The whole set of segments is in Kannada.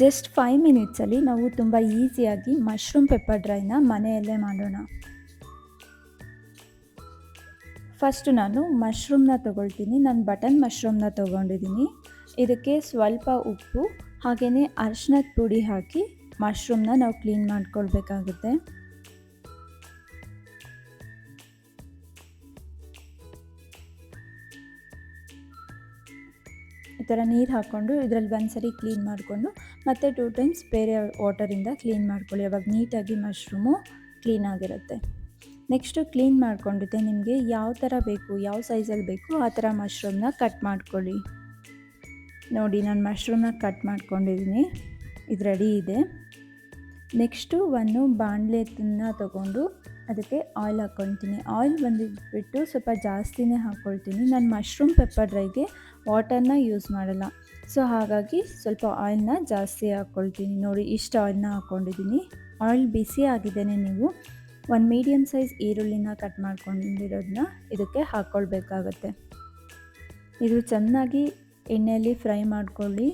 ಜಸ್ಟ್ 5 ಮಿನಿಟ್ಸಲ್ಲಿ ನಾವು ತುಂಬ ಈಸಿಯಾಗಿ ಮಶ್ರೂಮ್ ಪೆಪ್ಪರ್ ಡ್ರೈನ ಮನೆಯಲ್ಲೇ ಮಾಡೋಣ. ಫಸ್ಟು ನಾನು ಮಶ್ರೂಮ್ನ ತೊಗೊಳ್ತೀನಿ. ನಾನು ಬಟನ್ ಮಶ್ರೂಮ್ನ ತೊಗೊಂಡಿದ್ದೀನಿ. ಇದಕ್ಕೆ ಸ್ವಲ್ಪ ಉಪ್ಪು ಹಾಗೆಯೇ ಅರಿಶಿನದ ಪುಡಿ ಹಾಕಿ ಮಶ್ರೂಮ್ನ ನಾವು ಕ್ಲೀನ್ ಮಾಡ್ಕೊಳ್ಬೇಕಾಗುತ್ತೆ. ಈ ಥರ ನೀರು ಹಾಕ್ಕೊಂಡು ಇದರಲ್ಲಿ ಒಂದ್ಸರಿ ಕ್ಲೀನ್ ಮಾಡಿಕೊಂಡು ಮತ್ತೆ 2 ಟೈಮ್ಸ್ ಬೇರೆ ವಾಟರಿಂದ ಕ್ಲೀನ್ ಮಾಡ್ಕೊಳ್ಳಿ. ಅವಾಗ ನೀಟಾಗಿ ಮಶ್ರೂಮು ಕ್ಲೀನಾಗಿರುತ್ತೆ. ನೆಕ್ಸ್ಟು ಕ್ಲೀನ್ ಮಾಡ್ಕೊಂಡಿದ್ದೆ ನಿಮಗೆ ಯಾವ ಥರ ಬೇಕು, ಯಾವ ಸೈಜಲ್ಲಿ ಬೇಕು ಆ ಥರ ಮಶ್ರೂಮ್ನ ಕಟ್ ಮಾಡ್ಕೊಳ್ಳಿ. ನೋಡಿ ನಾನು ಮಶ್ರೂಮ್ನ ಕಟ್ ಮಾಡ್ಕೊಂಡಿದ್ದೀನಿ. ಇದು ರೆಡಿ ಇದೆ. ನೆಕ್ಸ್ಟು ಒಂದು ಬಾಣಲೆಯನ್ನು ತೊಗೊಂಡು ಅದಕ್ಕೆ ಆಯಿಲ್ ಹಾಕ್ಕೊಳ್ತೀನಿ. ಆಯಿಲ್ ಬಂದುಬಿಟ್ಟು ಸ್ವಲ್ಪ ಜಾಸ್ತಿನೇ ಹಾಕ್ಕೊಳ್ತೀನಿ. ನಾನು ಮಶ್ರೂಮ್ ಪೆಪ್ಪರ್ ಡ್ರೈಗೆ ವಾಟರ್ನ ಯೂಸ್ ಮಾಡಲ್ಲ, ಸೊ ಹಾಗಾಗಿ ಸ್ವಲ್ಪ ಆಯಿಲ್ನ ಜಾಸ್ತಿ ಹಾಕ್ಕೊಳ್ತೀನಿ. ನೋಡಿ ಇಷ್ಟು ಆಯಿಲ್ನ ಹಾಕ್ಕೊಂಡಿದ್ದೀನಿ. ಆಯಿಲ್ ಬಿಸಿ ಆಗಿದ್ದೇನೆ. ನೀವು ಒಂದು ಮೀಡಿಯಮ್ ಸೈಜ್ ಈರುಳ್ಳಿನ ಕಟ್ ಮಾಡ್ಕೊಂಡಿರೋದನ್ನ ಇದಕ್ಕೆ ಹಾಕ್ಕೊಳ್ಬೇಕಾಗತ್ತೆ. ಇದು ಚೆನ್ನಾಗಿ ಎಣ್ಣೆಯಲ್ಲಿ ಫ್ರೈ ಮಾಡ್ಕೊಳ್ಳಿ.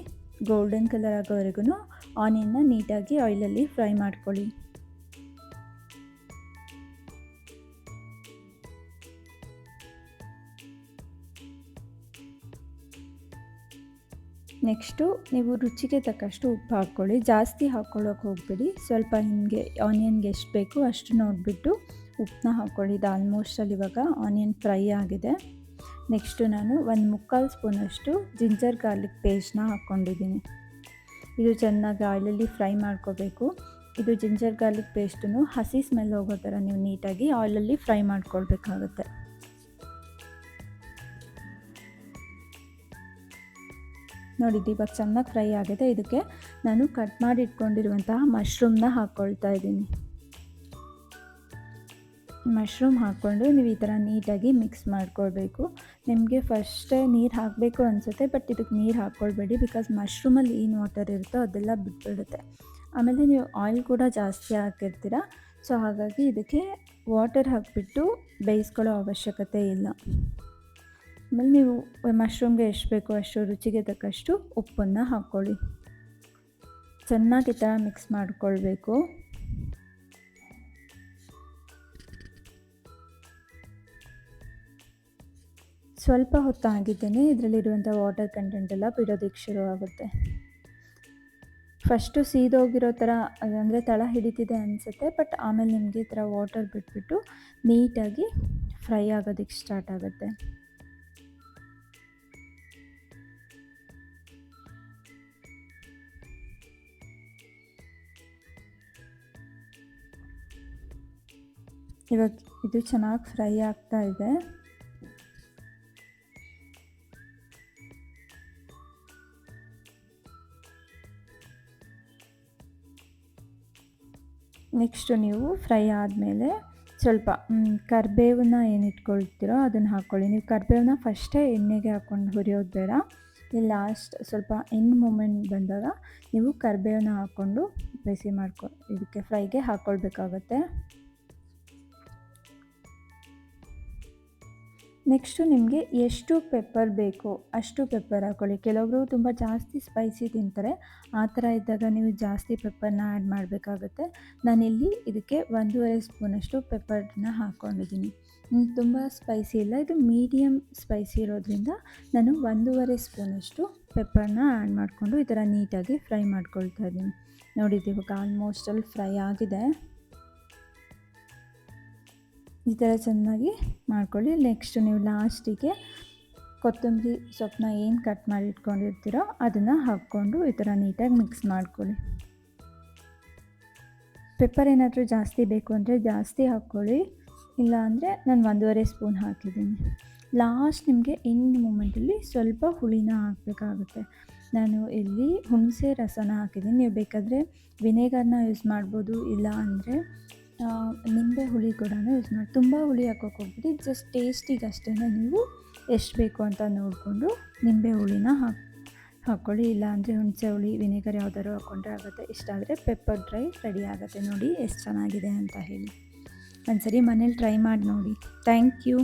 ಗೋಲ್ಡನ್ ಕಲರ್ ಆಗೋವರೆಗೂ ಆನಿಯನ್ನ ನೀಟಾಗಿ ಆಯಿಲಲ್ಲಿ ಫ್ರೈ ಮಾಡ್ಕೊಳ್ಳಿ. ನೆಕ್ಸ್ಟು ನೀವು ರುಚಿಗೆ ತಕ್ಕಷ್ಟು ಉಪ್ಪು ಹಾಕ್ಕೊಳ್ಳಿ. ಜಾಸ್ತಿ ಹಾಕ್ಕೊಳ್ಳೋಕೆ ಹೋಗಬೇಡಿ. ಸ್ವಲ್ಪ ನಿಮಗೆ ಆನಿಯನ್ಗೆ ಎಷ್ಟು ಬೇಕು ಅಷ್ಟು ನೋಡಿಬಿಟ್ಟು ಉಪ್ಪನ್ನ ಹಾಕ್ಕೊಳ್ಳಿ. ಇದು ಆಲ್ಮೋಸ್ಟಲ್ಲಿ ಇವಾಗ ಆನಿಯನ್ ಫ್ರೈ ಆಗಿದೆ. ನೆಕ್ಸ್ಟು ನಾನು 1/4 ಸ್ಪೂನಷ್ಟು ಜಿಂಜರ್ ಗಾರ್ಲಿಕ್ ಪೇಸ್ಟ್ನ ಹಾಕ್ಕೊಂಡಿದ್ದೀನಿ. ಇದು ಚೆನ್ನಾಗಿ ಆಯಿಲಲ್ಲಿ ಫ್ರೈ ಮಾಡ್ಕೋಬೇಕು. ಇದು ಜಿಂಜರ್ ಗಾರ್ಲಿಕ್ ಪೇಸ್ಟನ್ನು ಹಸಿ ಸ್ಮೆಲ್ ಹೋಗೋ ಥರ ನೀವು ನೀಟಾಗಿ ಆಯಿಲಲ್ಲಿ ಫ್ರೈ ಮಾಡ್ಕೊಳ್ಬೇಕಾಗತ್ತೆ. ನೋಡಿದ್ದು ಇವಾಗ ಚೆನ್ನಾಗಿ ಫ್ರೈ ಆಗಿದೆ. ಇದಕ್ಕೆ ನಾನು ಕಟ್ ಮಾಡಿ ಇಟ್ಕೊಂಡಿರುವಂತಹ ಮಶ್ರೂಮ್ನ ಹಾಕ್ಕೊಳ್ತಾ ಇದ್ದೀನಿ. ಮಶ್ರೂಮ್ ಹಾಕ್ಕೊಂಡು ನೀವು ಈ ಥರ ನೀಟಾಗಿ ಮಿಕ್ಸ್ ಮಾಡ್ಕೊಳ್ಬೇಕು. ನಿಮಗೆ ಫಸ್ಟೇ ನೀರು ಹಾಕಬೇಕು ಅನಿಸುತ್ತೆ, ಬಟ್ ಇದಕ್ಕೆ ನೀರು ಹಾಕ್ಕೊಳ್ಬೇಡಿ. ಬಿಕಾಸ್ ಮಶ್ರೂಮಲ್ಲಿ ಏನು ವಾಟರ್ ಇರುತ್ತೋ ಅದೆಲ್ಲ ಬಿಟ್ಬಿಡುತ್ತೆ. ಆಮೇಲೆ ನೀವು ಆಯಿಲ್ ಕೂಡ ಜಾಸ್ತಿ ಹಾಕಿರ್ತೀರ, ಸೊ ಹಾಗಾಗಿ ಇದಕ್ಕೆ ವಾಟರ್ ಹಾಕಿಬಿಟ್ಟು ಬೇಯಿಸ್ಕೊಳ್ಳೋ ಅವಶ್ಯಕತೆ ಇಲ್ಲ. ಆಮೇಲೆ ನೀವು ಮಶ್ರೂಮ್ಗೆ ಎಷ್ಟು ಬೇಕೋ ಅಷ್ಟು ರುಚಿಗೆ ತಕ್ಕಷ್ಟು ಉಪ್ಪನ್ನು ಹಾಕ್ಕೊಳ್ಳಿ. ಚೆನ್ನಾಗಿ ಈ ಥರ ಮಿಕ್ಸ್ ಮಾಡಿಕೊಳ್ಬೇಕು. ಸ್ವಲ್ಪ ಹೊತ್ತಾಗಿದ್ದೇನೆ ಇದರಲ್ಲಿರುವಂಥ ವಾಟರ್ ಕಂಟೆಂಟ್ ಎಲ್ಲ ಬಿಡೋದಕ್ಕೆ ಶುರು ಆಗುತ್ತೆ. ಫಸ್ಟು ಸೀದೋಗಿರೋ ಥರ ಅಂದರೆ ತಳ ಹಿಡಿತಿದೆ ಅನಿಸುತ್ತೆ, ಬಟ್ ಆಮೇಲೆ ನಿಮಗೆ ಈ ಥರ ವಾಟರ್ ಬಿಟ್ಬಿಟ್ಟು ನೀಟಾಗಿ ಫ್ರೈ ಆಗೋದಕ್ಕೆ ಸ್ಟಾರ್ಟ್ ಆಗುತ್ತೆ. ಇವಾಗ ಇದು ಚೆನ್ನಾಗಿ ಫ್ರೈ ಆಗ್ತಾ ಇದೆ. ನೆಕ್ಸ್ಟು ನೀವು ಫ್ರೈ ಆದಮೇಲೆ ಸ್ವಲ್ಪ ಕರಿಬೇವನ್ನ ಏನು ಇಟ್ಕೊಳ್ತೀರೋ ಅದನ್ನು ಹಾಕ್ಕೊಳ್ಳಿ. ನೀವು ಕರಿಬೇವನ್ನ ಫಸ್ಟೇ ಎಣ್ಣೆಗೆ ಹಾಕ್ಕೊಂಡು ಹುರಿಯೋದು ಬೇಡ. ಲಾಸ್ಟ್ ಸ್ವಲ್ಪ ಎಂಡ್ ಮೂಮೆಂಟ್ ಬಂದಾಗ ನೀವು ಕರಿಬೇವನ್ನ ಹಾಕ್ಕೊಂಡು ಬಿಸಿ ಇದಕ್ಕೆ ಫ್ರೈಗೆ ಹಾಕ್ಕೊಳ್ಬೇಕಾಗತ್ತೆ. ನೆಕ್ಸ್ಟು ನಿಮಗೆ ಎಷ್ಟು ಪೆಪ್ಪರ್ ಬೇಕೋ ಅಷ್ಟು ಪೆಪ್ಪರ್ ಹಾಕ್ಕೊಳ್ಳಿ. ಕೆಲವೊಬ್ಬರು ತುಂಬ ಜಾಸ್ತಿ ಸ್ಪೈಸಿ ತಿಂತಾರೆ. ಆ ಥರ ಇದ್ದಾಗ ನೀವು ಜಾಸ್ತಿ ಪೆಪ್ಪರ್ನ ಆ್ಯಡ್ ಮಾಡಬೇಕಾಗತ್ತೆ. ನಾನಿಲ್ಲಿ ಇದಕ್ಕೆ 1.5 ಸ್ಪೂನಷ್ಟು ಪೆಪ್ಪರ್ನ ಹಾಕ್ಕೊಂಡಿದ್ದೀನಿ. ತುಂಬ ಸ್ಪೈಸಿ ಇಲ್ಲ, ಇದು ಮೀಡಿಯಮ್ ಸ್ಪೈಸಿ ಇರೋದ್ರಿಂದ ನಾನು 1.5 ಸ್ಪೂನಷ್ಟು ಪೆಪ್ಪರ್ನ ಆ್ಯಡ್ ಮಾಡಿಕೊಂಡು ಈ ಥರ ನೀಟಾಗಿ ಫ್ರೈ ಮಾಡ್ಕೊಳ್ತಾ ಇದ್ದೀನಿ. ನೋಡಿದ್ದು ಇವಾಗ ಆಲ್ಮೋಸ್ಟ್ ಅಲ್ಲಿ ಫ್ರೈ ಆಗಿದೆ. ಈ ಥರ ಚೆನ್ನಾಗಿ ಮಾಡ್ಕೊಳ್ಳಿ. ನೆಕ್ಸ್ಟು ನೀವು ಲಾಸ್ಟಿಗೆ ಕೊತ್ತಂಬರಿ ಸೊಪ್ಪನ್ನ ಏನು ಕಟ್ ಮಾಡಿ ಇಟ್ಕೊಂಡಿರ್ತೀರೋ ಅದನ್ನು ಹಾಕ್ಕೊಂಡು ಈ ಥರ ನೀಟಾಗಿ ಮಿಕ್ಸ್ ಮಾಡ್ಕೊಳ್ಳಿ. ಪೆಪ್ಪರ್ ಏನಾದರೂ ಜಾಸ್ತಿ ಬೇಕು ಅಂದರೆ ಜಾಸ್ತಿ ಹಾಕ್ಕೊಳ್ಳಿ, ಇಲ್ಲ ಅಂದರೆ ನಾನು 1.5 ಸ್ಪೂನ್ ಹಾಕಿದ್ದೀನಿ. ಲಾಸ್ಟ್ ನಿಮಗೆ ಎಂಡ್ ಮೂಮೆಂಟಲ್ಲಿ ಸ್ವಲ್ಪ ಹುಳಿನ ಹಾಕಬೇಕಾಗುತ್ತೆ. ನಾನು ಇಲ್ಲಿ ಹುಣಸೆ ರಸನ ಹಾಕಿದ್ದೀನಿ. ನೀವು ಬೇಕಾದರೆ ವಿನೆಗರ್ನ ಯೂಸ್ ಮಾಡ್ಬೋದು, ಇಲ್ಲ ಅಂದರೆ ನಿಂಬೆ ಹುಳಿ ಕೂಡ ಯೂಸ್ ಮಾಡಿ. ತುಂಬ ಹುಳಿ ಹಾಕೋಕೆ ಹೋಗ್ಬಿಟ್ಟು ಜಸ್ಟ್ ಟೇಸ್ಟಿಗೆ ಅಷ್ಟೇ ನೀವು ಎಷ್ಟು ಬೇಕು ಅಂತ ನೋಡಿಕೊಂಡು ನಿಂಬೆ ಹುಳಿನ ಹಾಕ್ಕೊಳ್ಳಿ, ಇಲ್ಲ ಅಂದರೆ ಹುಣಸೆ ಹುಳಿ ವಿನೆಗರ್ ಯಾವ್ದಾದ್ರು ಹಾಕ್ಕೊಂಡ್ರೆ ಆಗುತ್ತೆ. ಇಷ್ಟ ಆದರೆ ಪೆಪ್ಪರ್ ಡ್ರೈ ರೆಡಿ ಆಗುತ್ತೆ. ನೋಡಿ ಎಷ್ಟು ಚೆನ್ನಾಗಿದೆ ಅಂತ ಹೇಳಿ. ಒಂದ್ಸರಿ ಮನೇಲಿ ಟ್ರೈ ಮಾಡಿ ನೋಡಿ. Thank you.